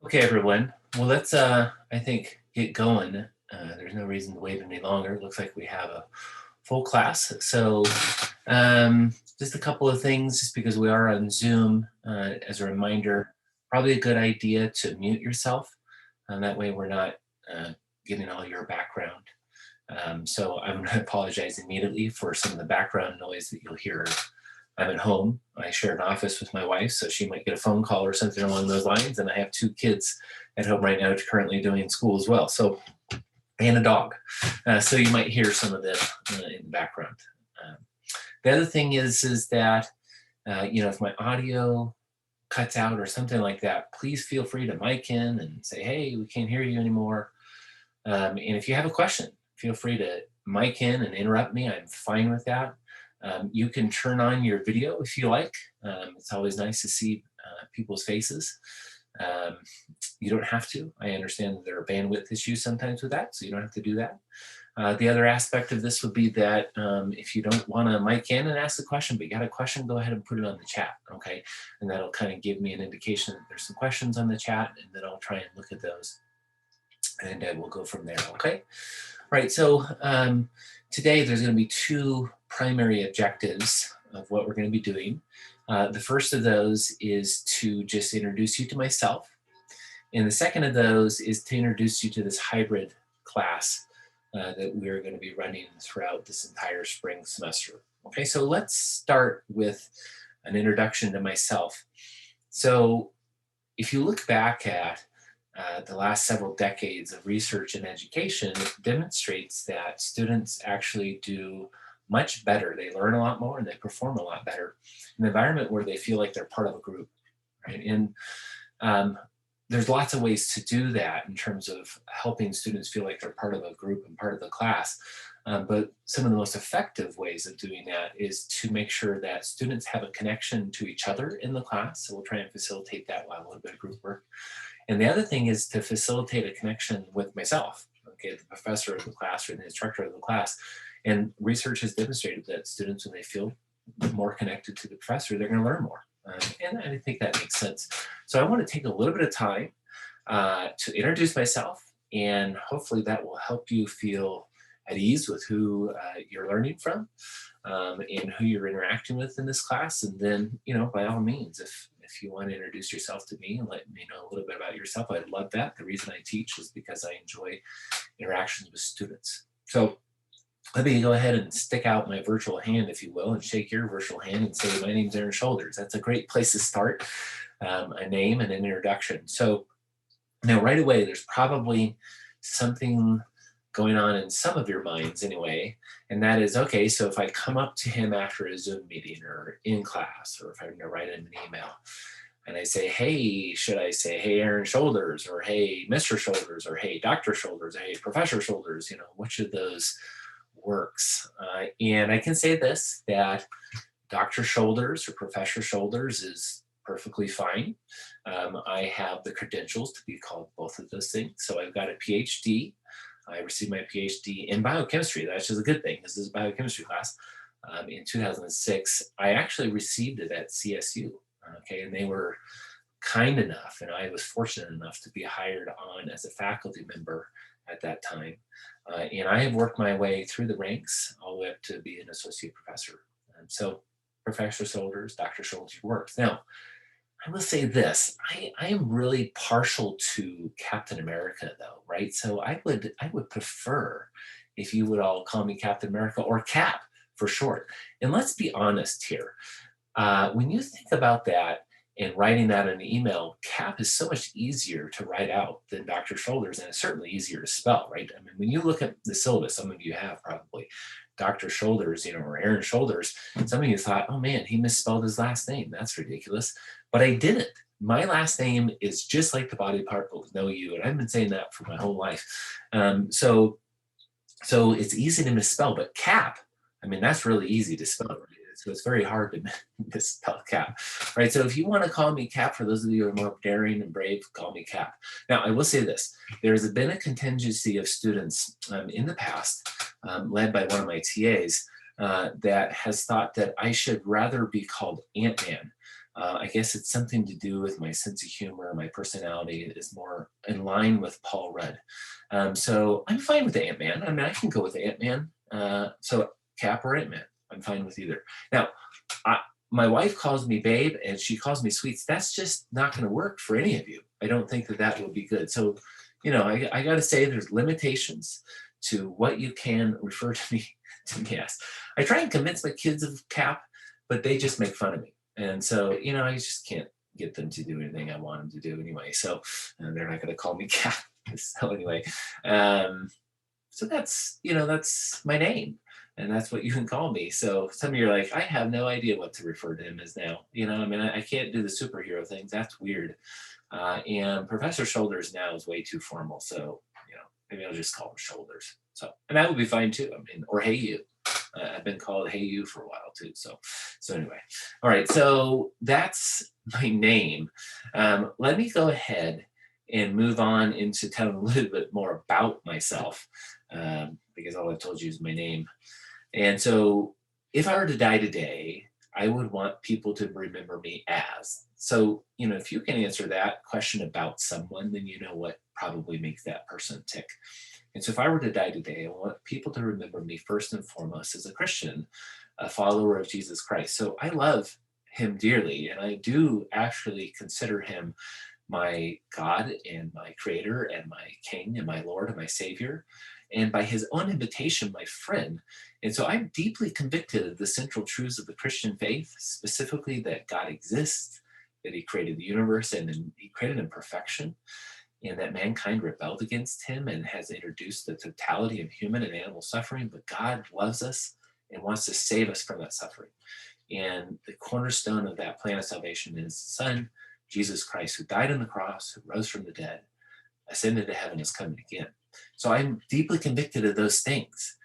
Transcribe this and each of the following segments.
Okay, everyone. Well, let's, I think, get going. There's no reason to wait any longer. It looks like we have a full class. So, just a couple of things, just because we are on Zoom, as a reminder, probably a good idea to mute yourself. And that way we're not getting all your background. So I'm going to apologize immediately for some of the background noise that you'll hear. I'm at home. I share an office with my wife, so she might get a phone call or something along those lines. And I have two kids at home right now, currently doing school as well. So, and a dog. So you might hear some of them in the background. Um, the other thing is that if my audio cuts out or something like that, please feel free to mic in and say, "Hey, we can't hear you anymore." And if you have a question, feel free to mic in and interrupt me. I'm fine with that. You can turn on your video if you like. It's always nice to see people's faces. Um, you don't have to. I understand that there are bandwidth issues sometimes with that, so you don't have to do that. The other aspect of this would be that if you don't want to mic in and ask a question, but you got a question, go ahead and put it on the chat, okay? And that'll kind of give me an indication that there's some questions on the chat, and then I'll try and look at those, and we'll go from there, okay? Right, so today there's going to be two primary objectives of what we're going to be doing. The first of those is to just introduce you to myself. And the second of those is to introduce you to this hybrid class that we're going to be running throughout this entire spring semester. Okay, so let's start with an introduction to myself. So if you look back at the last several decades of research and education, it demonstrates that students actually do much better. They learn a lot more and they perform a lot better in an environment where they feel like they're part of a group, right? And there's lots of ways to do that in terms of helping students feel like they're part of a group and part of the class. But some of the most effective ways of doing that is to make sure that students have a connection to each other in the class. So we'll try and facilitate that while a little bit of group work. And the other thing is to facilitate a connection with myself, okay, the professor of the class or the instructor of the class. And research has demonstrated that students, when they feel more connected to the professor, they're going to learn more. And I think that makes sense. So I want to take a little bit of time to introduce myself, and hopefully that will help you feel at ease with who you're learning from and who you're interacting with in this class. And then, by all means, if you want to introduce yourself to me and let me know a little bit about yourself, I'd love that. The reason I teach is because I enjoy interactions with students. So let me go ahead and stick out my virtual hand, if you will, and shake your virtual hand and say, "My name's Aaron Shoulders." That's a great place to start, a name and an introduction. So now right away, there's probably something going on in some of your minds anyway, and that is, okay, so if I come up to him after a Zoom meeting or in class, or if I'm going to write him an email, and I say, "Hey," should I say, "Hey, Aaron Shoulders," or "Hey, Mr. Shoulders," or "Hey, Dr. Shoulders," or "Hey, Professor Shoulders"? Which of those works? And I can say this, that Dr. Shoulders or Professor Shoulders is perfectly fine. I have the credentials to be called both of those things. So I've got a PhD. I received my PhD in biochemistry. That's just a good thing. This is a biochemistry class. In 2006, I actually received it at CSU. Okay, and they were kind enough, and I was fortunate enough to be hired on as a faculty member at that time. And I have worked my way through the ranks all the way up to be an associate professor. So Professor Shoulders, Dr. Shoulders works. Now, I will say this, I am really partial to Captain America though, right? So I would prefer if you would all call me Captain America, or Cap for short. And let's be honest here. When you think about that and writing that in an email, Cap is so much easier to write out than Dr. Shoulders, and it's certainly easier to spell, right? I mean, when you look at the syllabus, some of you have probably Dr. Shoulders, or Aaron Shoulders, some of you thought, "Oh man, he misspelled his last name. That's ridiculous." But I didn't. My last name is just like the body part of "know you," and I've been saying that for my whole life. So it's easy to misspell, but Cap, I mean, that's really easy to spell. Right? So it's very hard to misspell Cap, right? So if you want to call me Cap, for those of you who are more daring and brave, call me Cap. Now, I will say this. There has been a contingency of students in the past, led by one of my TAs, that has thought that I should rather be called Ant-Man. I guess it's something to do with my sense of humor. My personality is more in line with Paul Rudd. So I'm fine with the Ant-Man. I mean, I can go with Ant-Man. So Cap or Ant-Man, I'm fine with either. Now, I, my wife calls me babe and she calls me sweets. That's just not going to work for any of you. I don't think that that will be good. So, I got to say there's limitations to what you can refer to me as. I try and convince my kids of Cap, but they just make fun of me. And so, I just can't get them to do anything I want them to do anyway. So they're not going to call me Cap. So anyway, um, so that's my name, and that's what you can call me. So some of you are like, I have no idea what to refer to him as now. I mean, I can't do the superhero things. That's weird. And Professor Shoulders now is way too formal. So maybe I'll just call him Shoulders. So, and that would be fine too. I mean, or Hey You. I've been called Hey You for a while too. So anyway, all right. So that's my name. Let me go ahead and move on into telling a little bit more about myself, because all I've told you is my name. And so if I were to die today, I would want people to remember me as. So, if you can answer that question about someone, then you know what probably makes that person tick. And so if I were to die today, I want people to remember me first and foremost as a Christian, a follower of Jesus Christ. So I love him dearly, and I do actually consider him my God and my creator and my king and my Lord and my savior. And by his own invitation, my friend. And so I'm deeply convicted of the central truths of the Christian faith, specifically that God exists, that he created the universe and he created imperfection, and that mankind rebelled against him and has introduced the totality of human and animal suffering. But God loves us and wants to save us from that suffering. And the cornerstone of that plan of salvation is his Son, Jesus Christ, who died on the cross, who rose from the dead, ascended to heaven, is coming again. So I'm deeply convicted of those things.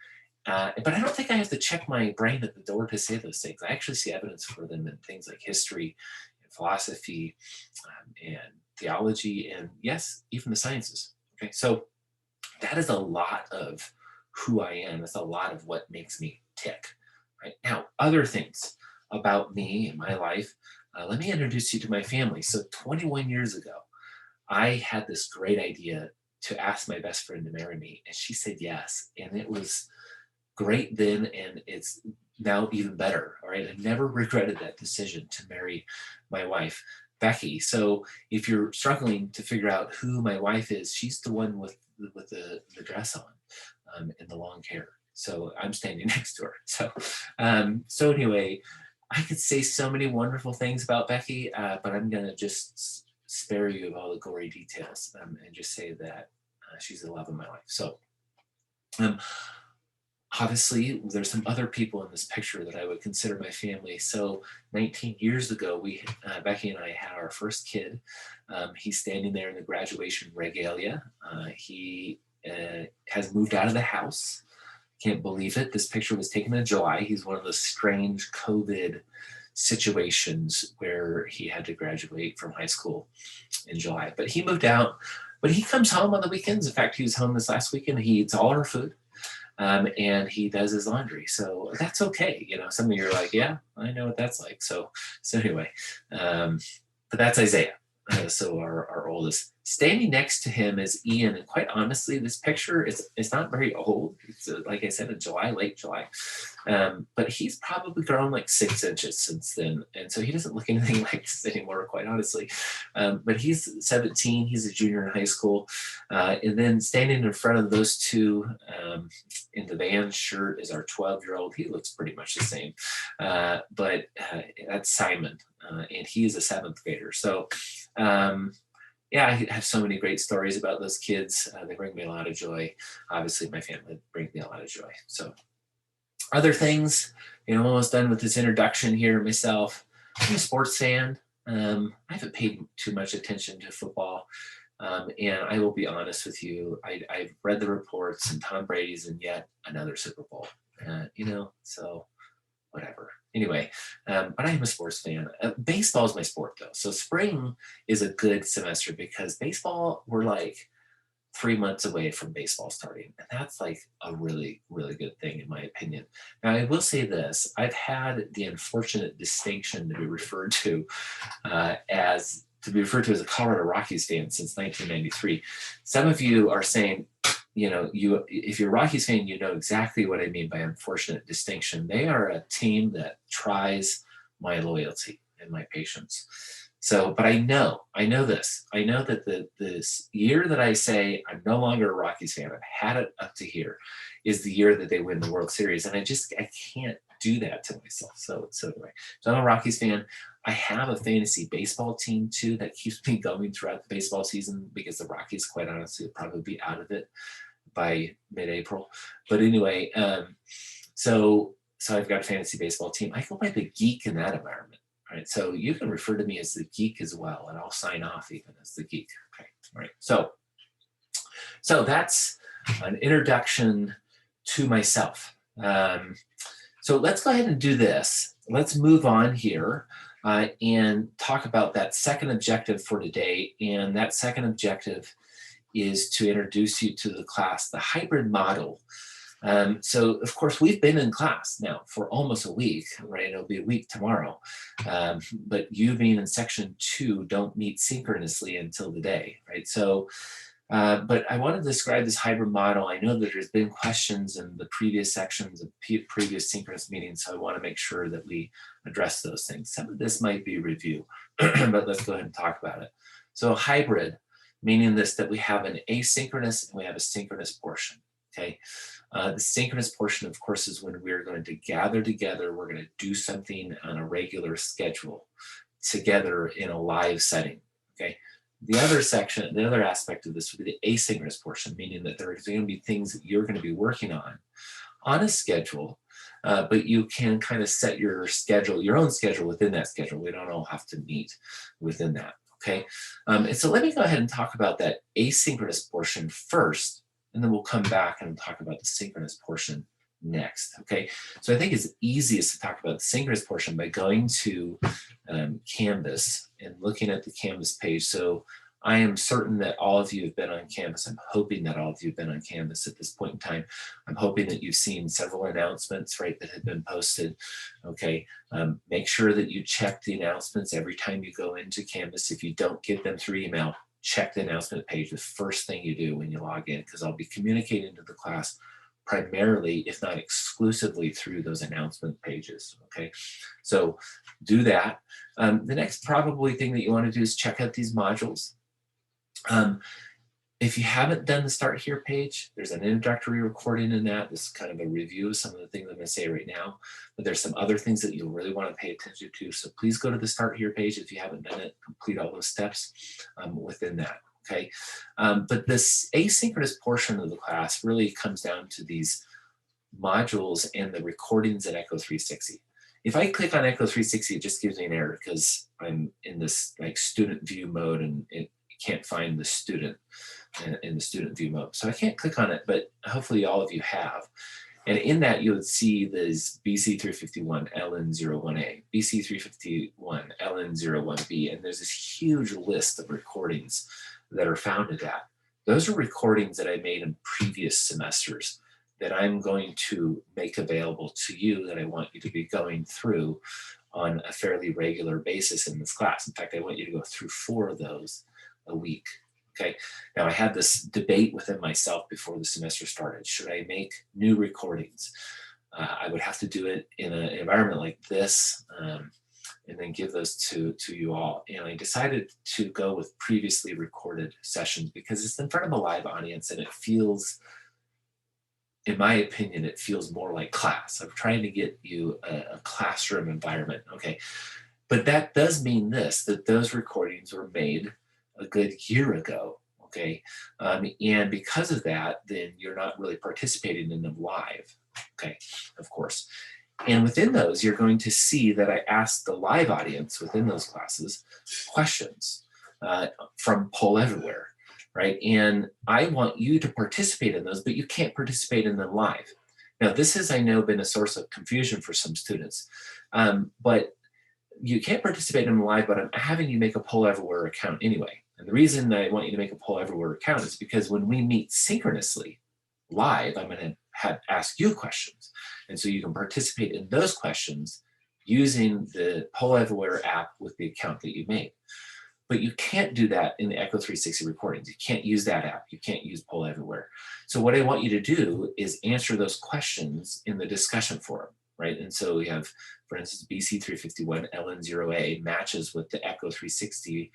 But I don't think I have to check my brain at the door to say those things. I actually see evidence for them in things like history and philosophy, and theology, and yes, even the sciences. Okay, so that is a lot of who I am. That's a lot of what makes me tick. Right now, other things about me and my life. Let me introduce you to my family. So 21 years ago, I had this great idea to ask my best friend to marry me, and she said yes. And it was great then, and it's now even better. All right, I never regretted that decision to marry my wife, Becky. So if you're struggling to figure out who my wife is, she's the one with the dress on, and the long hair. So I'm standing next to her. So anyway, I could say so many wonderful things about Becky, but I'm gonna just spare you of all the gory details, and just say that she's the love of my life. So um, obviously, there's some other people in this picture that I would consider my family. So 19 years ago, Becky and I had our first kid. He's standing there in the graduation regalia. He has moved out of the house. Can't believe it. This picture was taken in July. He's one of those strange COVID situations where he had to graduate from high school in July. But he moved out. But he comes home on the weekends. In fact, he was home this last weekend. He eats all our food. And he does his laundry. So that's okay. Some of you are like, yeah, I know what that's like. So anyway, but that's Isaiah. So our oldest. Standing next to him is Ian. And quite honestly, this picture it's not very old. It's like I said, in July, late July. But he's probably grown like 6 inches since then. And so he doesn't look anything like this anymore, quite honestly. But he's 17. He's a junior in high school. And then standing in front of those two, in the band shirt, is our 12-year-old. He looks pretty much the same. But that's Simon. And he is a 7th grader. So yeah, I have so many great stories about those kids. They bring me a lot of joy. Obviously, my family brings me a lot of joy. So other things, I'm almost done with this introduction here myself. I'm a sports fan. I haven't paid too much attention to football. And I will be honest with you, I've read the reports, and Tom Brady's in yet another Super Bowl. So whatever. Anyway, but I am a sports fan. Baseball is my sport, though. So spring is a good semester because baseball, we're like 3 months away from baseball starting. And that's like a really, really good thing in my opinion. Now, I will say this, I've had the unfortunate distinction to be referred to as a Colorado Rockies fan since 1993. Some of you are saying, if you're a Rockies fan, you know exactly what I mean by unfortunate distinction. They are a team that tries my loyalty and my patience. So, but I know this. I know that this year that I say I'm no longer a Rockies fan, I've had it up to here, is the year that they win the World Series, and I can't do that to myself. So do I. So I'm a Rockies fan. I have a fantasy baseball team too that keeps me going throughout the baseball season because the Rockies, quite honestly, will probably be out of it by mid-April. But anyway, so I've got a fantasy baseball team. I go by the geek in that environment. All right, so you can refer to me as the geek as well, and I'll sign off even as the geek. Okay, all right. So that's an introduction to myself. So let's go ahead and do this. Let's move on here and talk about that second objective for today. And that second objective is to introduce you to the class, the hybrid model. So of course we've been in class now for almost a week, right? It'll be a week tomorrow. But you being in section 2 don't meet synchronously until today, right? So, but I want to describe this hybrid model. I know that there's been questions in the previous sections of previous synchronous meetings, so I want to make sure that we address those things. Some of this might be review, but let's go ahead and talk about it. So hybrid, meaning that we have an asynchronous and we have a synchronous portion, okay? The synchronous portion, of course, is when we're going to gather together. We're going to do something on a regular schedule together in a live setting, okay? The other section, the other aspect of this would be the asynchronous portion, meaning that there are going to be things that you're going to be working on a schedule, but you can kind of set your schedule, your own schedule within that schedule. We don't all have to meet within that, okay? And so let me go ahead and talk about that asynchronous portion first, and then we'll come back and talk about the synchronous portion next, okay? So I think it's easiest to talk about the synchronous portion by going to Canvas and looking at the Canvas page. So I am certain that all of you have been on Canvas. I'm hoping that all of you have been on Canvas at this point in time. I'm hoping that you've seen several announcements, right, that have been posted, okay? Make sure that you check the announcements every time you go into Canvas. If you don't get them through email, check the announcement page the first thing you do when you log in, because I'll be communicating to the class primarily, if not exclusively, through those announcement pages, okay? So do that. The next probably thing that you want to do is check out these modules. If you haven't done the Start Here page, there's an introductory recording in that. This is kind of a review of some of the things I'm going to say right now, but there's some other things that you'll really want to pay attention to. So please go to the Start Here page if you haven't done it, complete all those steps within that, okay? But this asynchronous portion of the class really comes down to these modules and the recordings in Echo 360. If I click on Echo 360, it just gives me an error because I'm in this like student view mode and it can't find the student in the student view mode. So I can't click on it, but hopefully all of you have. And in that, you would see this BC351 LN01A, BC351 LN01B, and there's this huge list of recordings that are found in that. Those are recordings that I made in previous semesters that I'm going to make available to you, that I want you to be going through on a fairly regular basis in this class. In fact, I want you to go through 4 of those a week. Okay. Now I had this debate within myself before the semester started. Should I make new recordings? I would have to do it in an environment like this and then give those to you all. And I decided to go with previously recorded sessions because it's in front of a live audience and it feels, in my opinion, it feels more like class. I'm trying to get you a classroom environment. Okay. But that does mean this, that those recordings were made a good year ago, okay? And because of that, then you're not really participating in them live, okay, of course. And within those, you're going to see that I asked the live audience within those classes questions from Poll Everywhere, right? And I want you to participate in those, but you can't participate in them live. Now, this has, I know, been a source of confusion for some students, but you can't participate in them live, but I'm having you make a Poll Everywhere account anyway. And the reason I want you to make a poll everywhere account is because when we meet synchronously live, I'm going to ask you questions. And so you can participate in those questions using the Poll Everywhere app with the account that you made. But you can't do that in the Echo 360 recordings. You can't use that app. You can't use Poll Everywhere. So what I want you to do is answer those questions in the discussion forum, right? And so we have, for instance, BC351 LN0A matches with the Echo 360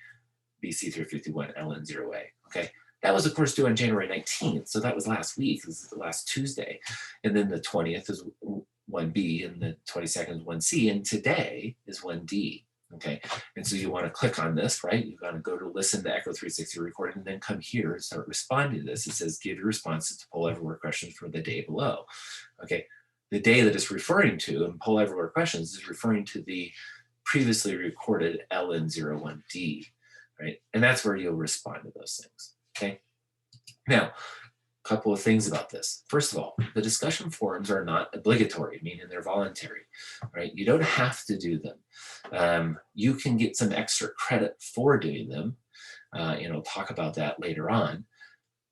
BC351 LN0A, okay? That was, of course, due on January 19th, so that was last week. This is the last Tuesday. And then the 20th is 1B, and the 22nd is 1C, and today is 1D. Okay, and so you want to click on this, right? You're going to go to listen to Echo 360 recording and then come here and start responding to this. It says, give your responses to Poll Everywhere questions for the day below. Okay, the day that it's referring to in Poll Everywhere questions is referring to the previously recorded LN01D, right? And that's where you'll respond to those things, okay? Now, a couple of things about this. First of all, the discussion forums are not obligatory, meaning they're voluntary, right? You don't have to do them. You can get some extra credit for doing them, and I'll talk about that later on,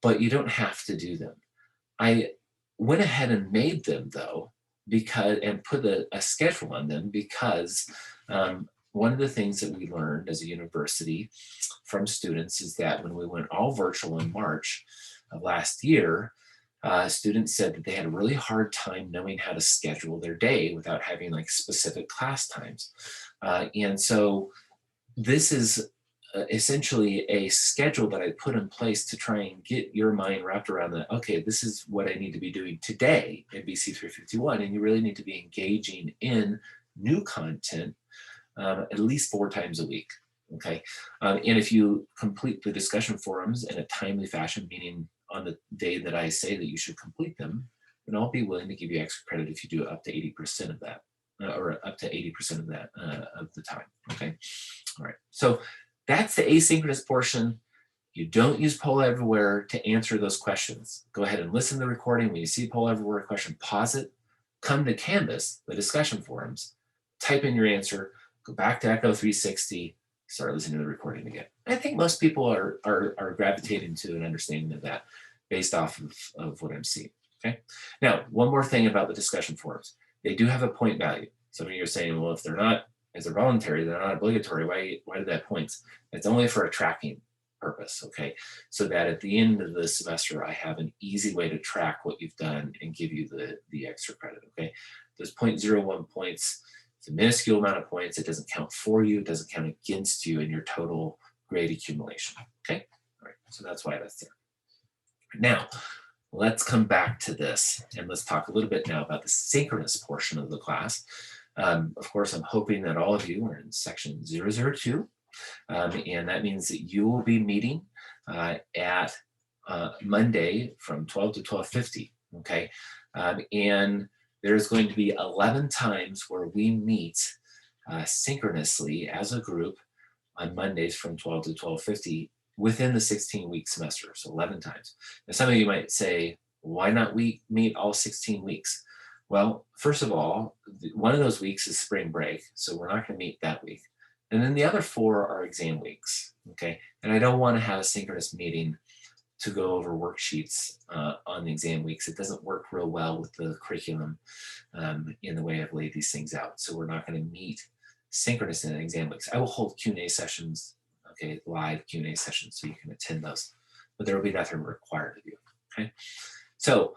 but you don't have to do them. I went ahead and made them though, and put a schedule on them because one of the things that we learned as a university from students is that when we went all virtual in March of last year, students said that they had a really hard time knowing how to schedule their day without having like specific class times. And so this is essentially a schedule that I put in place to try and get your mind wrapped around that, okay, this is what I need to be doing today in BC351, and you really need to be engaging in new content at least 4 times a week, okay? And if you complete the discussion forums in a timely fashion, meaning on the day that I say that you should complete them, then I'll be willing to give you extra credit if you do up to 80% of that, or up to 80% of that of the time, okay? All right, so that's the asynchronous portion. You don't use Poll Everywhere to answer those questions. Go ahead and listen to the recording. When you see Poll Everywhere question, pause it, come to Canvas, the discussion forums, type in your answer, go back to Echo 360, start listening to the recording again. I think most people are gravitating to an understanding of that based off of what I'm seeing, okay? Now, one more thing about the discussion forums. They do have a point value. Some of you are saying, well, if they're not, as they're voluntary, they're not obligatory, why do they have points? It's only for a tracking purpose, okay? So that at the end of the semester, I have an easy way to track what you've done and give you the extra credit, okay? Those 0.01 points, it's a minuscule amount of points. It doesn't count for you. It doesn't count against you in your total grade accumulation, okay? All right, so that's why that's there. Now, let's come back to this and let's talk a little bit now about the synchronous portion of the class. Of course, I'm hoping that all of you are in section 002, and that means that you will be meeting at Monday from 12 to 12:50, okay? And there's going to be 11 times where we meet synchronously as a group on Mondays from 12 to 12:50 within the 16-week semester, so 11 times. Now, some of you might say, why not we meet all 16 weeks? Well, first of all, one of those weeks is spring break, so we're not going to meet that week. And then the other 4 are exam weeks, okay? And I don't want to have a synchronous meeting to go over worksheets on the exam weeks. It doesn't work real well with the curriculum in the way I've laid these things out. So we're not going to meet synchronous in exam weeks. I will hold Q&A sessions, okay, live Q&A sessions, so you can attend those, but there will be nothing required of you, okay? So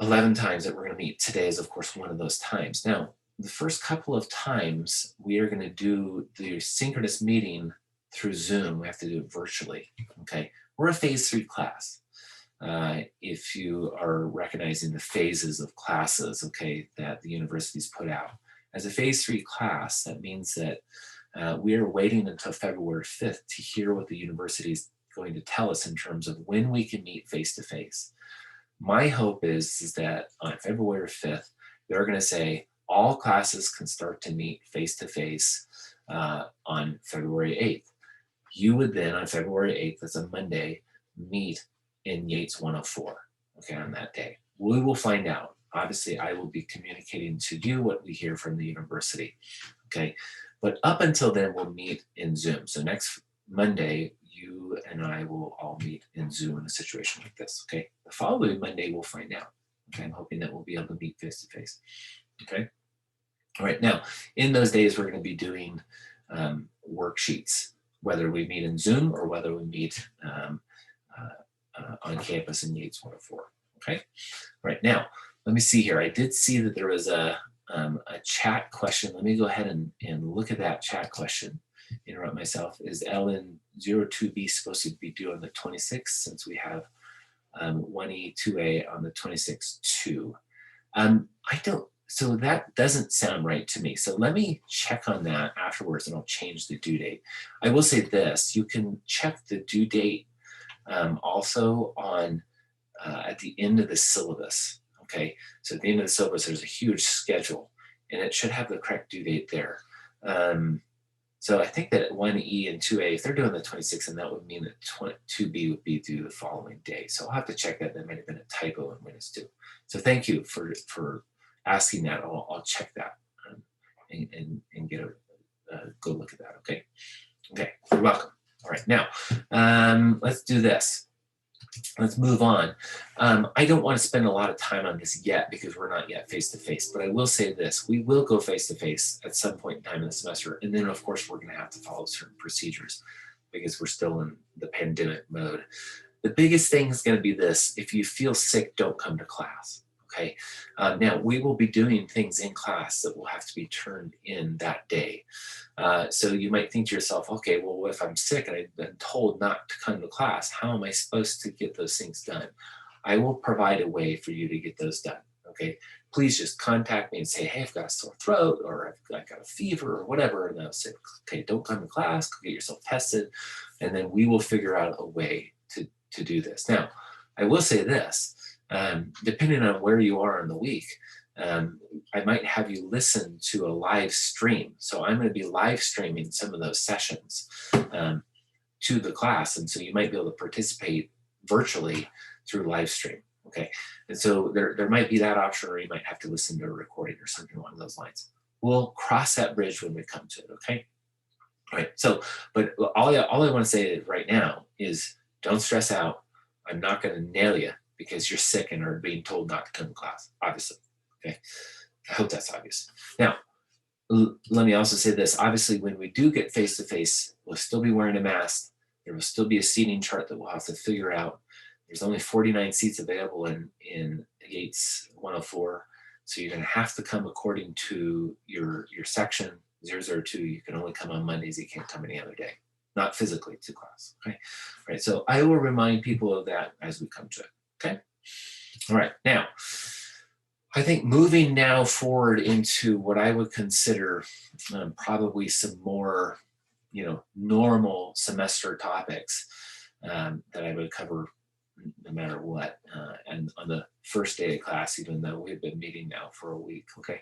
11 times that we're going to meet. Today is, of course, one of those times. Now, the first couple of times we are going to do the synchronous meeting through Zoom. We have to do it virtually, okay? We're a phase 3 class. If you are recognizing the phases of classes, okay, that the universities put out. As a phase 3 class, that means that we are waiting until February 5th to hear what the university is going to tell us in terms of when we can meet face-to-face. My hope is that on February 5th, they're going to say all classes can start to meet face-to-face on February 8th. You would then, on February 8th, that's a Monday, meet in Yates 104, okay, on that day. We will find out. Obviously, I will be communicating to you what we hear from the university, okay? But up until then, we'll meet in Zoom. So next Monday, you and I will all meet in Zoom in a situation like this, okay? The following Monday, we'll find out. Okay, I'm hoping that we'll be able to meet face to face, okay? All right, now, in those days, we're gonna be doing worksheets, whether we meet in Zoom or whether we meet on campus in Yates 104, okay? All right, now, let me see here. I did see that there was a chat question. Let me go ahead and look at that chat question. Interrupt myself. Is LN02B supposed to be due on the 26th since we have 1E, 2A on the 26th too? I don't, so that doesn't sound right to me. So let me check on that afterwards and I'll change the due date. I will say this, you can check the due date also on at the end of the syllabus, okay? So at the end of the syllabus, there's a huge schedule and it should have the correct due date there. So I think that 1E and 2A, if they're doing the 26th, and that would mean that 2B would be due the following day. So I'll have to check that. That might have been a typo in when it's due. So thank you for asking that. I'll check that and get a good look at that, okay? Okay, you're welcome. All right, now let's do this. Let's move on. I don't want to spend a lot of time on this yet because we're not yet face-to-face, but I will say this. We will go face-to-face at some point in time in the semester. And then, of course, we're going to have to follow certain procedures because we're still in the pandemic mode. The biggest thing is going to be this. If you feel sick, don't come to class. Okay. Now, we will be doing things in class that will have to be turned in that day. So you might think to yourself, okay, well, if I'm sick and I've been told not to come to class, how am I supposed to get those things done? I will provide a way for you to get those done. Okay. Please just contact me and say, hey, I've got a sore throat or I've got a fever or whatever. And I'll say, okay, don't come to class, go get yourself tested. And then we will figure out a way to do this. Now, I will say this. Depending on where you are in the week, I might have you listen to a live stream. So I'm going to be live streaming some of those sessions to the class. And so you might be able to participate virtually through live stream. Okay. And so there might be that option, or you might have to listen to a recording or something along those lines. We'll cross that bridge when we come to it. Okay. All right. So, but all I want to say right now is don't stress out. I'm not going to nail you because you're sick and are being told not to come to class, obviously, okay? I hope that's obvious. Now, let me also say this. Obviously, when we do get face-to-face, we'll still be wearing a mask. There will still be a seating chart that we'll have to figure out. There's only 49 seats available in Yates 104, so you're gonna have to come according to your section 002. You can only come on Mondays, you can't come any other day. Not physically to class, okay? All right, so I will remind people of that as we come to it. Okay. All right. Now, I think moving now forward into what I would consider probably some more, normal semester topics that I would cover no matter what. And on the first day of class, even though we've been meeting now for a week. Okay.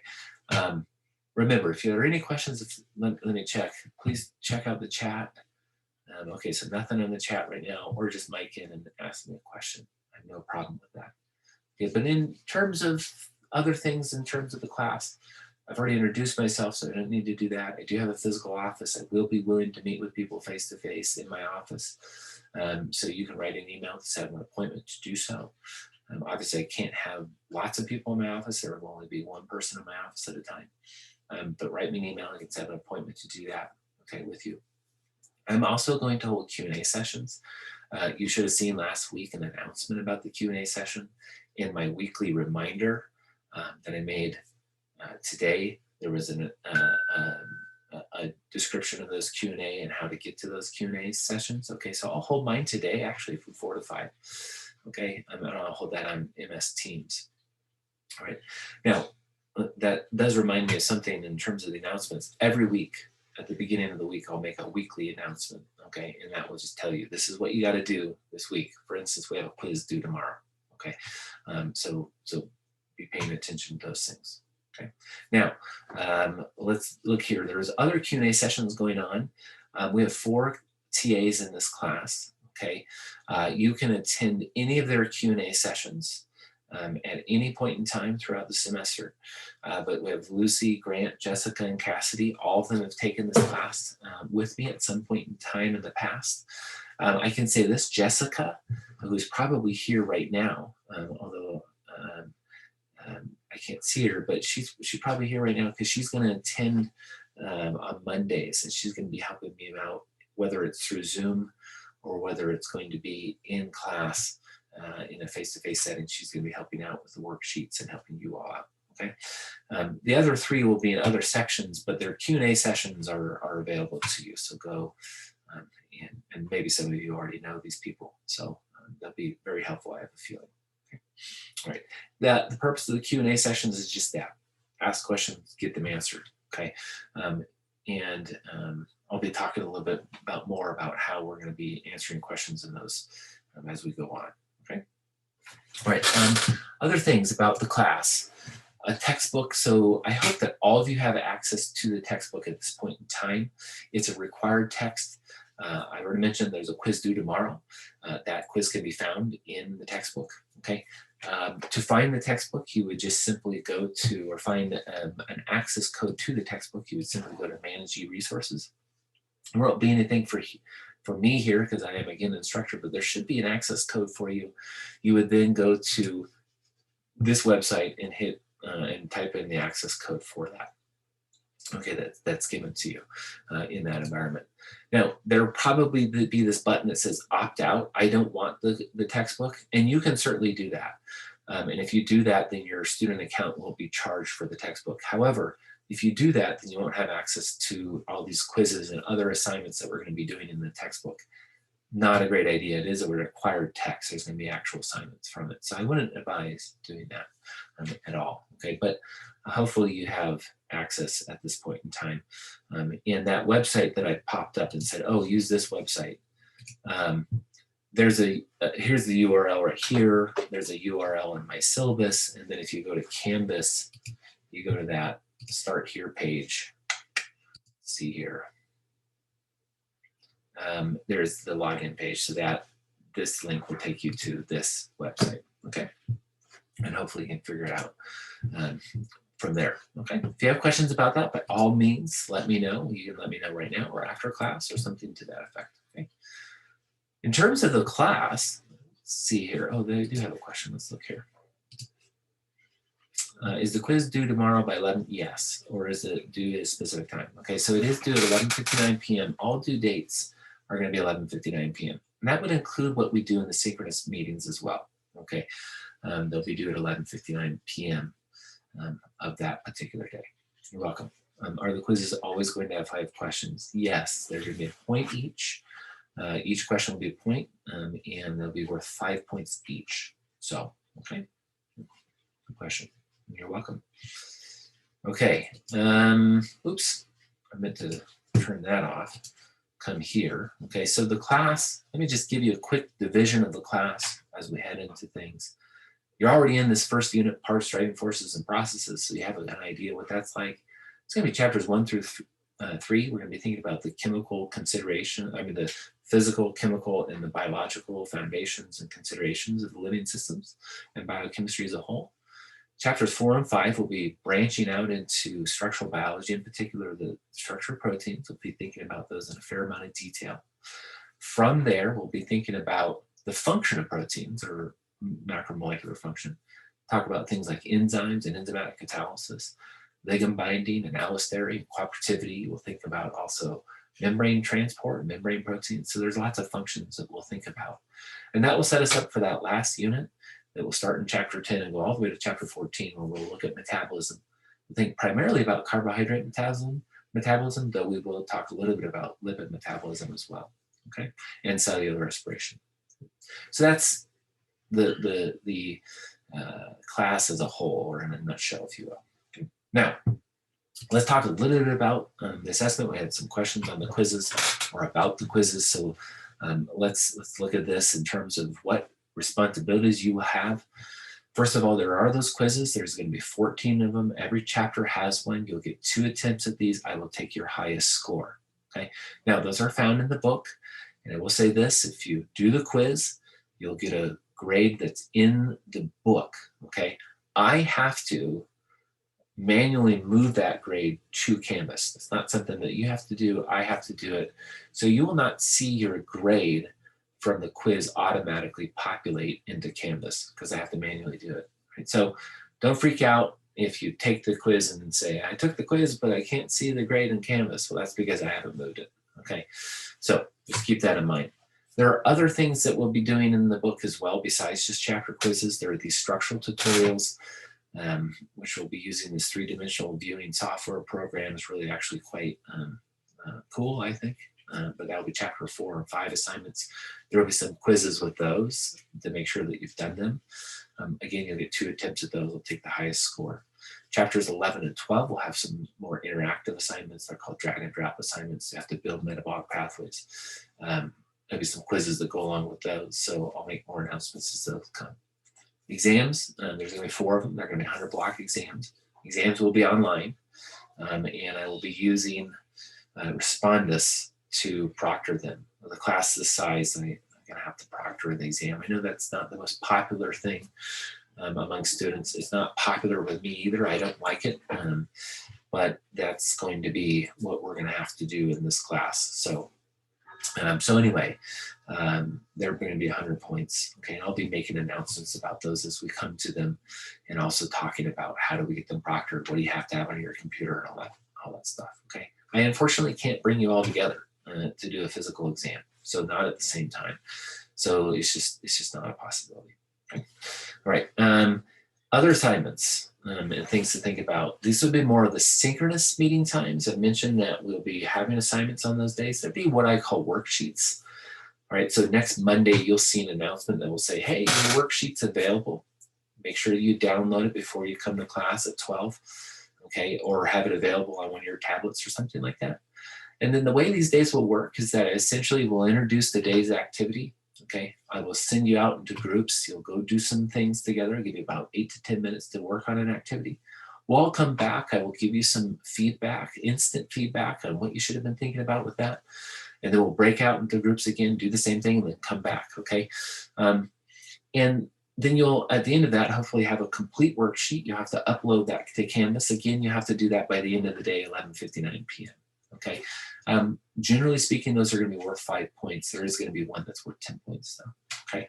Remember, if there are any questions, let me check. Please check out the chat. Okay, so nothing in the chat right now, or just mic in and ask me a question. I have no problem with that. Okay, but in terms of other things, in terms of the class, I've already introduced myself, so I don't need to do that. I do have a physical office. I will be willing to meet with people face-to-face in my office. So you can write an email to set an appointment to do so. Obviously, I can't have lots of people in my office. There will only be one person in my office at a time. But write me an email. I can set an appointment to do that, okay, with you. I'm also going to hold Q&A sessions. You should have seen last week an announcement about the Q&A session in my weekly reminder that I made today. There was a description of those Q&A and how to get to those Q&A sessions. Okay, so I'll hold mine today, actually, from 4 to 5. Okay, and I'll hold that on MS Teams. All right, now that does remind me of something in terms of the announcements. Every week, at the beginning of the week, I'll make a weekly announcement, okay? And that will just tell you, this is what you got to do this week. For instance, we have a quiz due tomorrow, okay? So be paying attention to those things, okay? Now, let's look here. There's other Q&A sessions going on. We have 4 TAs in this class, okay? You can attend any of their Q&A sessions at any point in time throughout the semester. But we have Lucy, Grant, Jessica, and Cassidy. All of them have taken this class with me at some point in time in the past. I can say this, Jessica, who's probably here right now, although I can't see her, but she's probably here right now because she's going to attend on Mondays, and she's going to be helping me out, whether it's through Zoom or whether it's going to be in class in a face-to-face setting. She's going to be helping out with the worksheets and helping you all out. Okay. The other three will be in other sections, but their Q&A sessions are available to you. So go, and maybe some of you already know these people, so they'll be very helpful, I have a feeling. Okay. All right. The purpose of the Q&A sessions is just that. Ask questions, get them answered. Okay. I'll be talking a little bit more about how we're going to be answering questions in those as we go on. Okay. All right. Other things about the class. A textbook. So I hope that all of you have access to the textbook at this point in time. It's a required text. I already mentioned there's a quiz due tomorrow. That quiz can be found in the textbook. Okay. To find the textbook, you would just simply go to, or find an access code to the textbook, you would simply go to Manage e-Resources. There won't be anything for me here because I am, again, an instructor, but there should be an access code for you. You would then go to this website and hit and type in the access code for that. Okay, that's given to you in that environment. Now, there'll probably be this button that says opt out. I don't want the textbook, and you can certainly do that. And if you do that, then your student account won't be charged for the textbook. However, if you do that, then you won't have access to all these quizzes and other assignments that we're going to be doing in the textbook. Not a great idea. It is a required text. There's going to be actual assignments from it. So I wouldn't advise doing that at all. Okay, but hopefully you have access at this point in time. And that website that I popped up and said, oh, use this website. Here's the URL right here. There's a URL in my syllabus. And then if you go to Canvas, you go to that Start Here page. Let's see here. There's the login page, so that this link will take you to this website. Okay, and hopefully you can figure it out from there. Okay, if you have questions about that, by all means, let me know. You can let me know right now or after class or something to that effect. Okay. In terms of the class, let's see here. Oh, they do have a question. Let's look here. Is the quiz due tomorrow by 11? Yes. Or is it due at a specific time? Okay, so it is due at 11:59 p.m. All due dates are going to be 11:59 p.m. And that would include what we do in the synchronous meetings as well. Okay, they'll be due at 11:59 p.m. Of that particular day. You're welcome. Are the quizzes always going to have 5 questions? Yes, they're going to be a point each. Each question will be a point, and they'll be worth 5 points each. So, okay, good question. You're welcome. Okay. Oops, I meant to turn that off. Come here. Okay, so the class, let me just give you a quick division of the class as we head into things. You're already in this first unit, parts, driving forces, and processes, so you have an idea what that's like. It's going to be chapters 1 through 3. We're going to be thinking about the chemical consideration, the physical, chemical, and the biological foundations and considerations of the living systems and biochemistry as a whole. Chapters 4 and 5 will be branching out into structural biology, in particular the structure of proteins. We'll be thinking about those in a fair amount of detail. From there, we'll be thinking about the function of proteins, or macromolecular function. Talk about things like enzymes and enzymatic catalysis, ligand binding and allostery, cooperativity. We'll think about also membrane transport and membrane proteins. So there's lots of functions that we'll think about. And that will set us up for that last unit that will start in chapter 10 and go all the way to chapter 14, where we'll look at metabolism. We'll think primarily about carbohydrate metabolism, though we will talk a little bit about lipid metabolism as well, okay, and cellular respiration. So that's the class as a whole, or in a nutshell, if you will. Okay. Now, let's talk a little bit about the assessment. We had some questions on the quizzes or about the quizzes, so let's look at this in terms of what responsibilities you will have. First of all, there are those quizzes. There's going to be 14 of them. Every chapter has one. You'll get 2 attempts at these. I will take your highest score. Okay. Now, those are found in the book. And I will say this, if you do the quiz, you'll get a grade that's in the book. Okay. I have to manually move that grade to Canvas. It's not something that you have to do. I have to do it. So you will not see your grade from the quiz automatically populate into Canvas because I have to manually do it. Right? So don't freak out if you take the quiz and say, I took the quiz, but I can't see the grade in Canvas. Well, that's because I haven't moved it. Okay, so just keep that in mind. There are other things that we'll be doing in the book as well besides just chapter quizzes. There are these structural tutorials, which will be using this three-dimensional viewing software program. Is really actually quite cool, I think. But that'll be chapter 4 and 5 assignments. There will be some quizzes with those to make sure that you've done them. Again, you'll get 2 attempts at those. We'll take the highest score. Chapters 11 and 12 will have some more interactive assignments. They're called drag and drop assignments. You have to build metabolic pathways. There'll be some quizzes that go along with those. So I'll make more announcements as those come. Exams, there's going to be 4 of them. They're going to be 100 block exams. Exams will be online. And I will be using Respondus to proctor them. With a class this size, I'm going to have to proctor the exam. I know that's not the most popular thing among students. It's not popular with me either. I don't like it, but that's going to be what we're going to have to do in this class. So anyway, they're going to be 100 points. Okay, and I'll be making announcements about those as we come to them, and also talking about how do we get them proctored, what do you have to have on your computer, and all that stuff. Okay, I unfortunately can't bring you all together to do a physical exam, so not at the same time. So it's just not a possibility. Okay. All right. Other assignments and things to think about. These would be more of the synchronous meeting times. I mentioned that we'll be having assignments on those days. There'd be what I call worksheets. All right. So next Monday, you'll see an announcement that will say, hey, your worksheet's available. Make sure you download it before you come to class at 12. Okay. Or have it available on one of your tablets or something like that. And then the way these days will work is that essentially we'll introduce the day's activity. Okay, I will send you out into groups. You'll go do some things together. I'll give you about 8 to 10 minutes to work on an activity. We'll all come back. I will give you some feedback, instant feedback on what you should have been thinking about with that. And then we'll break out into groups again, do the same thing, and then come back. Okay, and then you'll, at the end of that, hopefully have a complete worksheet. You'll have to upload that to Canvas. Again, you have to do that by the end of the day, 11:59 p.m. Okay. Generally speaking, those are going to be worth 5 points. There is going to be one that's worth 10 points, though. Okay.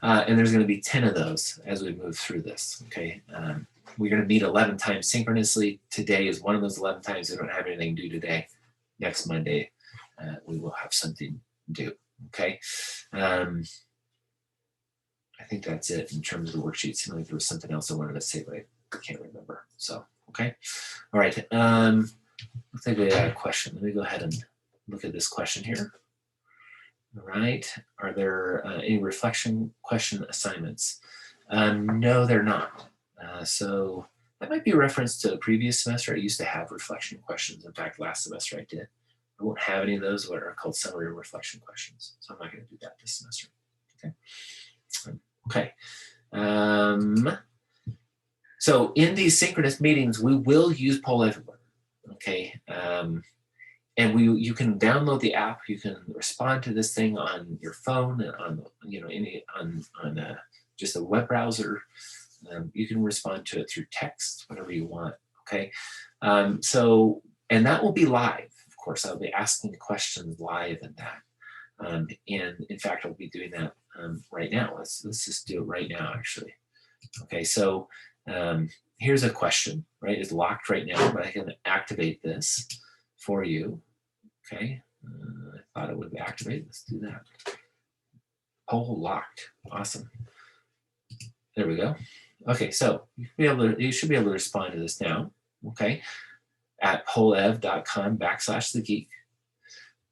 And there's going to be 10 of those as we move through this. Okay. We're going to meet 11 times synchronously. Today is one of those 11 times. We don't have anything due today. Next Monday, we will have something due. Okay. I think that's it in terms of the worksheet. Seemed like there was something else I wanted to say, but I can't remember. So, okay. All right. Looks like we got a question. Let me go ahead and look at this question here. All right. Are there any reflection question assignments? No, they're not. So that might be a reference to a previous semester. I used to have reflection questions. In fact, last semester I did. I won't have any of those, what are called summary reflection questions. So I'm not going to do that this semester. Okay. Okay. So in these synchronous meetings, we will use Poll Everywhere. Okay. And you can download the app. You can respond to this thing on your phone, on just a web browser. You can respond to it through text, whatever you want. Okay. And that will be live. Of course, I'll be asking questions live in that. And in fact, I'll be doing that right now. Let's just do it right now, actually. Okay. So here's a question. Right? It's locked right now, but I can activate this for you. Okay, I thought it would activate. Let's do that. Poll locked. Awesome. There we go. Okay, so you should be able to respond to this now. Okay, at pollev.com/thegeek.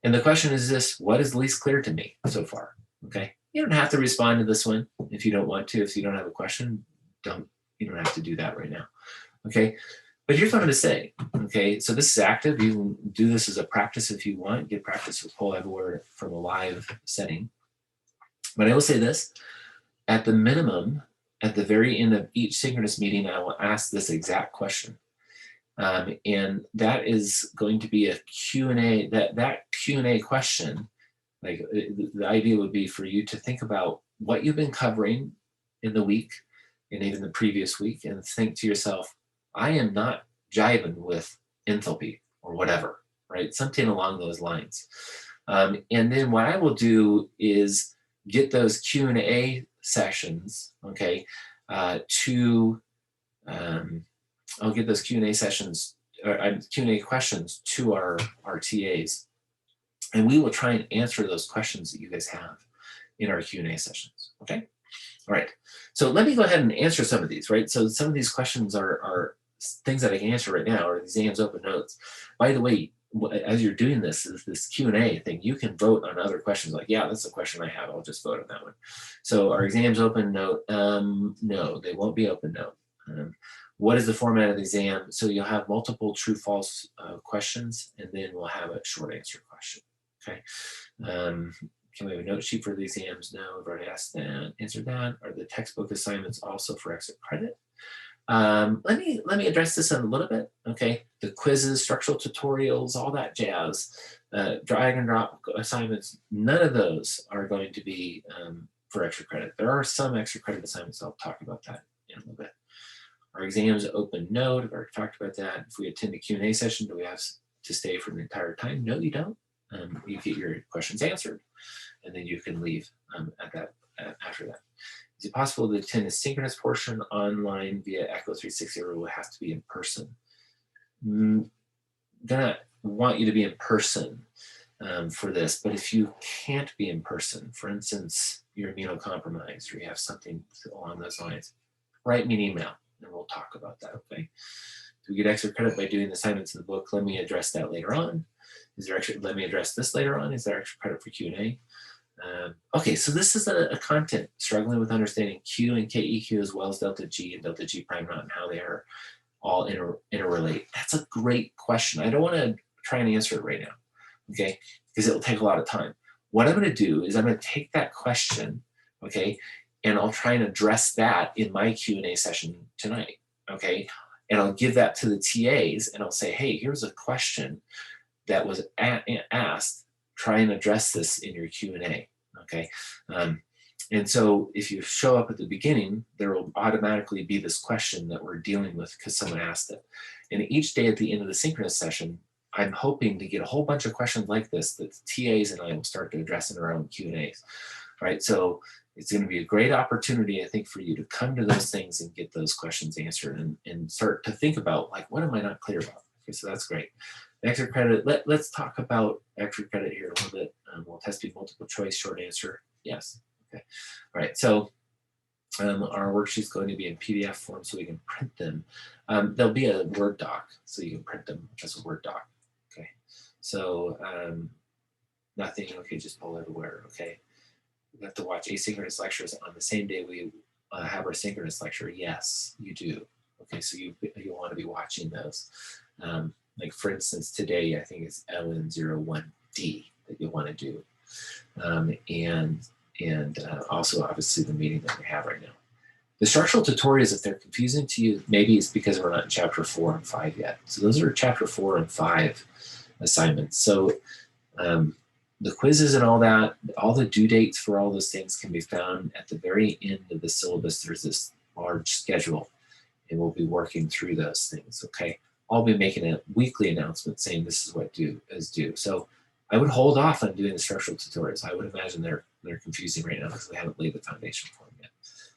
And the question is this: what is least clear to me so far? Okay, you don't have to respond to this one if you don't want to. If you don't have a question, you don't have to do that right now. Okay. But here's what I'm going to say. Okay, so this is active. You can do this as a practice if you want. Get practice with Poll Everywhere from a live setting. But I will say this: at the minimum, at the very end of each synchronous meeting, I will ask this exact question, and that is going to be a Q&A. That Q&A question, like the idea would be for you to think about what you've been covering in the week and even the previous week, and think to yourself, I am not jiving with enthalpy or whatever, right? Something along those lines. And then what I will do is get those Q&A sessions, okay, I'll get those Q&A sessions, or Q&A questions to our TAs. And we will try and answer those questions that you guys have in our Q&A sessions, okay? All right, so let me go ahead and answer some of these, right? So some of these questions are things that I can answer right now, or exams open notes. By the way, as you're doing this Q&A thing, you can vote on other questions like, yeah, that's a question I have, I'll just vote on that one. So our exams open note, no, they won't be open note. What is the format of the exam? So you'll have multiple true false questions, and then we'll have a short answer question, okay? Can we have a note sheet for the exams? No, we've already asked that, answered that. Are the textbook assignments also for extra credit? Let me address this in a little bit, okay? The quizzes, structural tutorials, all that jazz, drag and drop assignments, none of those are going to be for extra credit. There are some extra credit assignments. I'll talk about that in a little bit. Our exams open note, I've already talked about that. If we attend a Q&A session, do we have to stay for the entire time? No, you don't. You get your questions answered, and then you can leave after that. Is it possible to attend a synchronous portion online via Echo 360, or will it have to be in person? Gonna want you to be in person for this, but if you can't be in person, for instance, you're immunocompromised or you have something along those lines, write me an email and we'll talk about that, okay? Do we get extra credit by doing the assignments in the book? Let me address that later on. Let me address this later on. Is there extra credit for Q&A? Okay, so this is a content, struggling with understanding Q and KEQ as well as delta G and delta G prime naught and how they are all interrelate. That's a great question. I don't want to try and answer it right now, okay, because it will take a lot of time. What I'm going to do is I'm going to take that question, okay, and I'll try and address that in my Q&A session tonight, okay, and I'll give that to the TAs and I'll say, hey, here's a question that was asked. Try and address this in your Q&A, okay? And so if you show up at the beginning, there will automatically be this question that we're dealing with because someone asked it. And each day at the end of the synchronous session, I'm hoping to get a whole bunch of questions like this that the TAs and I will start to address in our own Q&As, right? So it's going to be a great opportunity, I think, for you to come to those things and get those questions answered and start to think about, like, what am I not clear about? Okay, so that's great. Extra credit, let's talk about extra credit here a little bit. We'll test you multiple choice, short answer, yes. Okay, all right, so our worksheet's going to be in PDF form so we can print them. There'll be a Word doc, so you can print them as a Word doc, okay? So nothing, okay, just pull everywhere, okay? We have to watch asynchronous lectures on the same day we have our synchronous lecture. Yes, you do. Okay, so you want to be watching those. Like for instance, today I think it's LN01D that you'll want to do. And also obviously the meeting that we have right now. The structural tutorials, if they're confusing to you, maybe it's because we're not in chapter 4 and 5 yet. So those are chapter 4 and 5 assignments. So the quizzes and all that, all the due dates for all those things can be found at the very end of the syllabus. There's this large schedule and we'll be working through those things, okay? I'll be making a weekly announcement saying this is what is due. So I would hold off on doing the structural tutorials. I would imagine they're confusing right now because they haven't laid the foundation for them yet.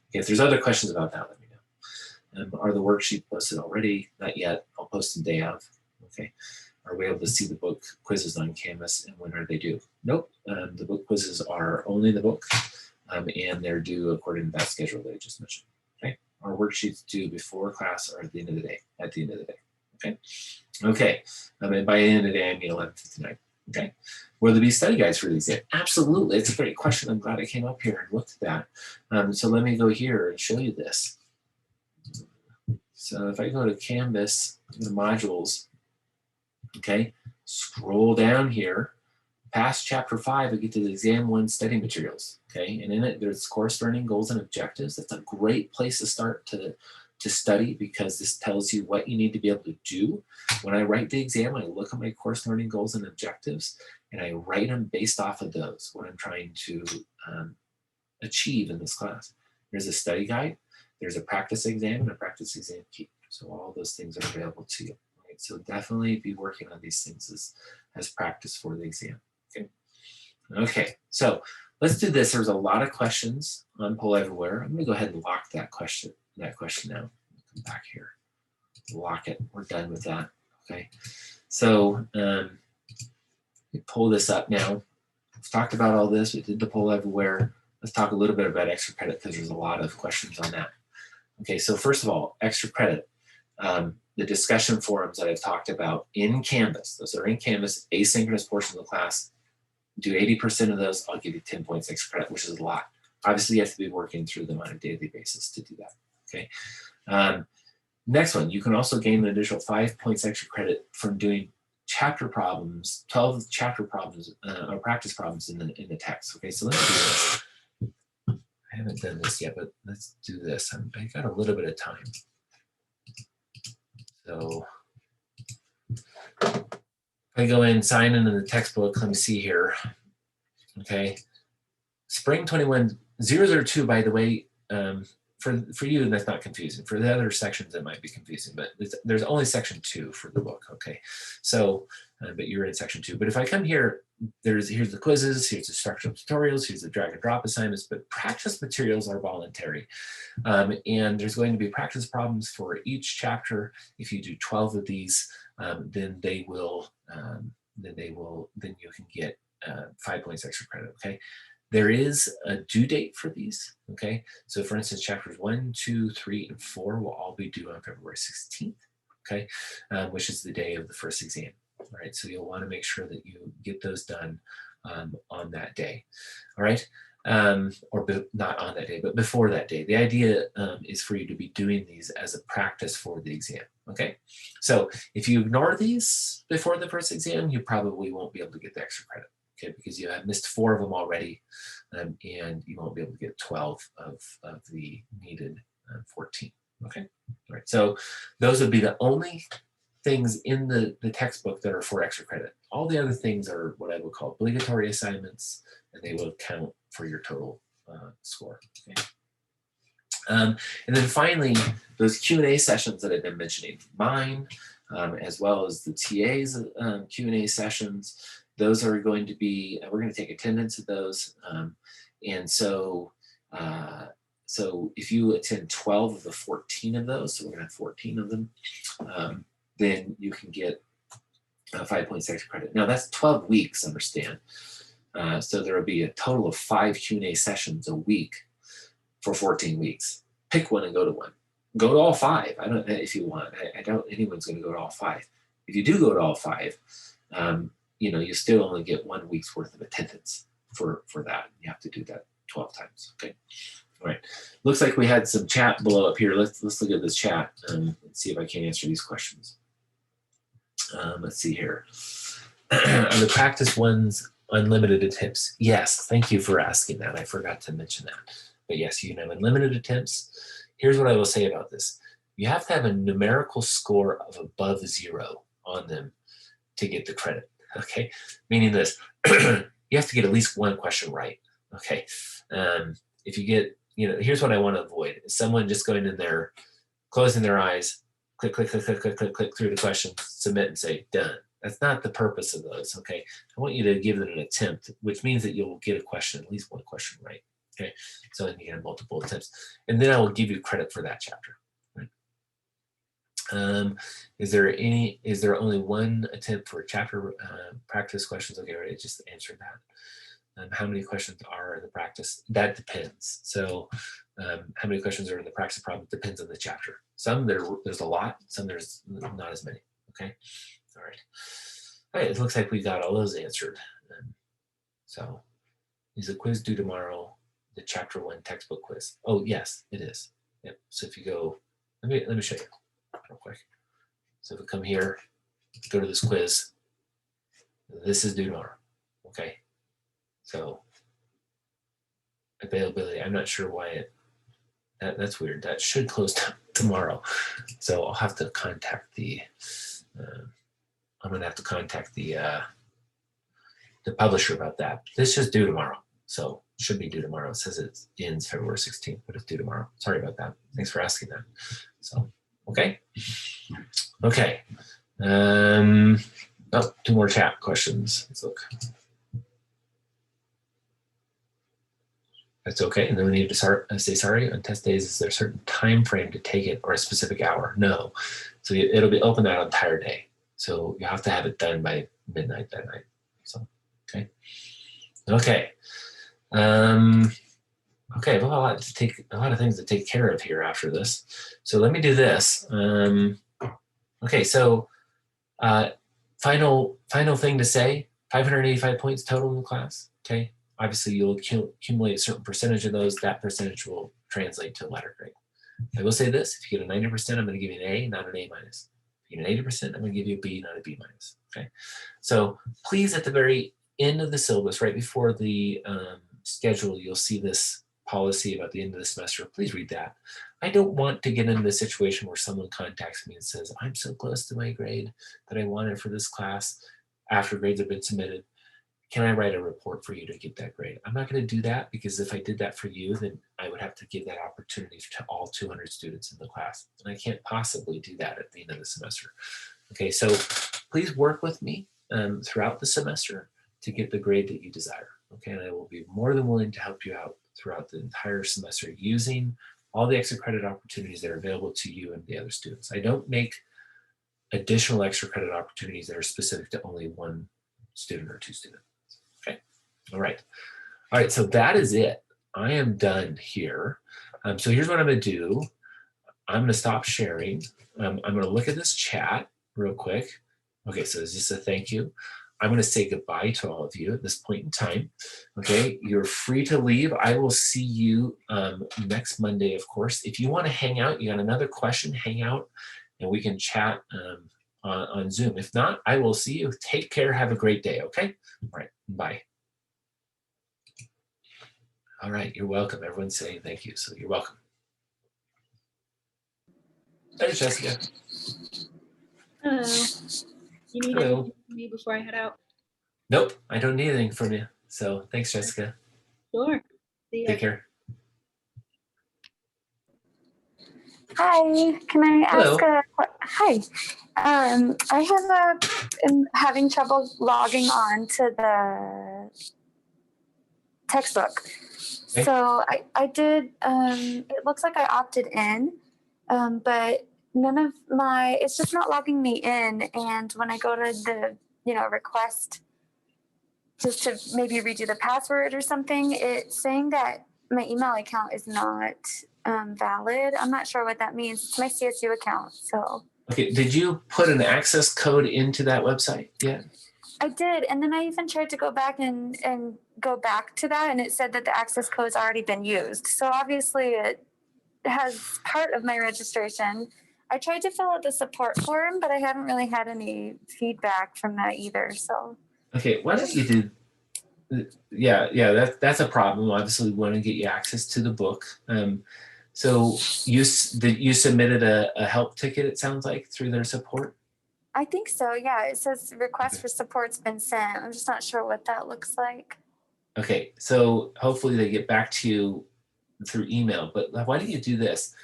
Okay, if there's other questions about that, let me know. Are the worksheets posted already? Not yet. I'll post the day of. Okay. Are we able to see the book quizzes on Canvas and when are they due? Nope. The book quizzes are only in the book and they're due according to that schedule that I just mentioned. Okay. Our worksheets due before class or at the end of the day. At the end of the day. Okay. Okay. And by the end of the day, I mean 11:59. Okay. Will there be study guides for these? Absolutely. It's a great question. I'm glad I came up here and looked at that. So let me go here and show you this. So if I go to Canvas, the modules, okay, scroll down here, past chapter 5, we get to the exam 1 study materials, okay, and in it there's course learning goals and objectives. That's a great place to start to study because this tells you what you need to be able to do. When I write the exam, I look at my course learning goals and objectives and I write them based off of those, what I'm trying to achieve in this class. There's a study guide, there's a practice exam and a practice exam key. So all those things are available to you. So definitely be working on these things as practice for the exam, okay? Okay, so let's do this. There's a lot of questions on Poll Everywhere. I'm gonna go ahead and lock that question now. Come back here, lock it. We're done with that. Okay, so pull this up now. We've talked about all this. We did the Poll Everywhere. Let's talk a little bit about extra credit because there's a lot of questions on that. Okay, so first of all, extra credit. The discussion forums that I've talked about in Canvas, those are in Canvas, asynchronous portion of the class, do 80% of those, I'll give you 10 points extra credit, which is a lot. Obviously, you have to be working through them on a daily basis to do that, okay? Next one, you can also gain an additional 5 points extra credit from doing chapter problems, 12 chapter problems, or practice problems in the text, okay? So let's do this. I haven't done this yet, but let's do this. I got a little bit of time. So if I go in, sign in the textbook, let me see here. Okay. Spring 21, 002, by the way, for you, that's not confusing. For the other sections, it might be confusing, but there's only section 2 for the book, okay? So, but you're in section 2. But if I come here, here's the quizzes, here's the structural tutorials, here's the drag and drop assignments, but practice materials are voluntary. And there's going to be practice problems for each chapter. If you do 12 of these, then you can get 5 points extra credit, okay? There is a due date for these, okay? So for instance, chapters 1, 2, 3, and 4 will all be due on February 16th, okay? Which is the day of the first exam, all right? So you'll wanna make sure that you get those done on that day, all right? Not on that day, but before that day. The idea is for you to be doing these as a practice for the exam, okay? So if you ignore these before the first exam, you probably won't be able to get the extra credit. Okay, because you have missed 4 of them already, and you won't be able to get 12 of the needed 14. Okay, all right. So those would be the only things in the textbook that are for extra credit. All the other things are what I would call obligatory assignments, and they will count for your total score. Okay. And then finally, those Q&A sessions that I've been mentioning, mine, as well as the TA's Q&A sessions. Those are going to be, we're going to take attendance at those. And so if you attend 12 of the 14 of those, so we're going to have 14 of them, then you can get 5 points extra credit. Now that's 12 weeks, understand. So there will be a total of 5 Q&A sessions a week for 14 weeks. Pick one and go to one. Go to all 5. I don't know if you want. I doubt anyone's going to go to all 5. If you do go to all 5, you still only get 1 week's worth of attendance for that. You have to do that 12 times. Okay. All right. Looks like we had some chat below up here. Let's look at this chat and see if I can answer these questions. Let's see here. Are the practice ones unlimited attempts? Yes. Thank you for asking that. I forgot to mention that. But yes, you can have unlimited attempts. Here's what I will say about this. You have to have a numerical score of above 0 on them to get the credit. Okay, meaning this, you have to get at least 1 question right. Okay, if you get, here's what I want to avoid: someone just going in there, closing their eyes, click through the question, submit, and say done. That's not the purpose of those. Okay, I want you to give it an attempt, which means that you'll get a question, at least 1 question right. Okay, so then you can have multiple attempts, and then I will give you credit for that chapter. Is there only 1 attempt for chapter practice questions? Okay, right, I just answered that. How many questions are in the practice? That depends. So how many questions are in the practice problem depends on the chapter. Some there's a lot, some there's not as many. Okay, all right. It looks like we got all those answered. So is the quiz due tomorrow? The chapter 1 textbook quiz. Oh yes, it is. Yep. So if you go, let me show you real quick. So if we come here, go to this quiz, this is due tomorrow, okay? So availability, I'm not sure why that's weird. That should close tomorrow. So I'll have to contact I'm gonna have to contact the publisher about that. This is due tomorrow. So it should be due tomorrow. It says it ends February 16th, but it's due tomorrow. Sorry about that. Thanks for asking that. So, okay. Okay. Oh, 2 more chat questions. Let's look. That's okay. And then we need to say sorry. On test days, is there a certain time frame to take it or a specific hour? No. So it'll be open that entire day. So you have to have it done by midnight that night. So, okay. Okay. Okay, well, a lot of things to take care of here after this. So let me do this. Okay, so final thing to say, 585 points total in the class, okay? Obviously, you'll accumulate a certain percentage of those. That percentage will translate to a letter grade. I will say this, if you get a 90%, I'm going to give you an A, not an A minus. If you get an 80%, I'm going to give you a B, not a B minus, okay? So please, at the very end of the syllabus, right before the schedule, you'll see this policy about the end of the semester. Please read that. I don't want to get into a situation where someone contacts me and says, I'm so close to my grade that I wanted for this class after grades have been submitted. Can I write a report for you to get that grade? I'm not going to do that, because if I did that for you, then I would have to give that opportunity to all 200 students in the class. And I can't possibly do that at the end of the semester. Okay, so please work with me throughout the semester to get the grade that you desire. Okay, and I will be more than willing to help you out throughout the entire semester using all the extra credit opportunities that are available to you and the other students. I don't make additional extra credit opportunities that are specific to only one student or two students. Okay, all right. All right, so that is it. I am done here. So here's what I'm gonna do. I'm gonna stop sharing. I'm gonna look at this chat real quick. Okay, so it's just a thank you. I'm going to say goodbye to all of you at this point in time. Okay, you're free to leave. I will see you next Monday, of course. If you want to hang out, you got another question, hang out, and we can chat on Zoom. If not, I will see you. Take care. Have a great day. Okay. All right. Bye. All right. You're welcome. Everyone's saying thank you. So you're welcome. There's Jessica. Hello. You need Hello. anything from me before I head out? Nope, I don't need anything from you. So thanks, Jessica. Sure. See ya. Take care. Hi, can I Hello. ask hi. I'm having trouble logging on to the textbook. Okay. So I did, it looks like I opted in, but none of it's just not logging me in. And when I go to the, request just to maybe redo the password or something, it's saying that my email account is not valid. I'm not sure what that means. It's my CSU account. So Okay, did you put an access code into that website yet? I did, and then I even tried to go back and go back to that, and it said that the access code's already been used. So obviously it has part of my registration. I tried to fill out the support form, but I haven't really had any feedback from that either. So okay, why don't you do? Yeah, that's a problem. Obviously, we want to get you access to the book. So you submitted a help ticket, it sounds like, through their support? I think so, yeah. It says request for support's been sent. I'm just not sure what that looks like. Okay, so hopefully they get back to you through email, but why don't you do this?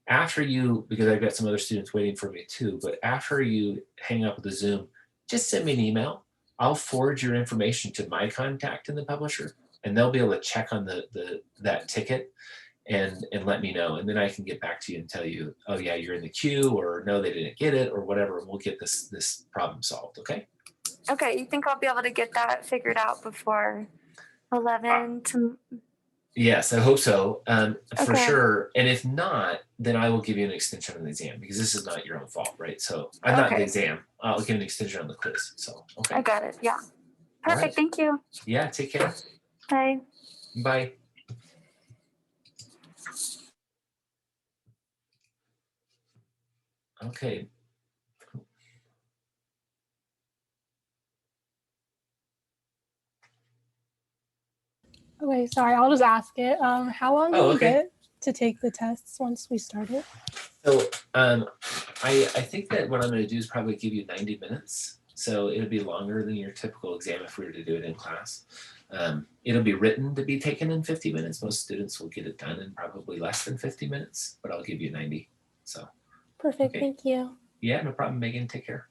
After you, because I've got some other students waiting for me too, but after you hang up with the Zoom, just send me an email. I'll forward your information to my contact in the publisher, and they'll be able to check on that ticket and let me know, and then I can get back to you and tell you, oh yeah, you're in the queue, or no, they didn't get it, or whatever, and we'll get this problem solved. Okay. Okay, you think I'll be able to get that figured out before 11 to? Yes, I hope so, for Okay. sure. And if not, then I will give you an extension on the exam, because this is not your own fault, right? So I'm not the exam. I'll give an extension on the quiz. So okay. I got it. Yeah. Perfect. Right. Thank you. Yeah. Take care. Bye. Bye. Okay. Okay, sorry, I'll just ask it. How long do we get to take the tests once we start it? So I think that what I'm going to do is probably give you 90 minutes. So it'll be longer than your typical exam if we were to do it in class. It'll be written to be taken in 50 minutes. Most students will get it done in probably less than 50 minutes, but I'll give you 90. So perfect. Okay. Thank you. Yeah, no problem, Megan. Take care.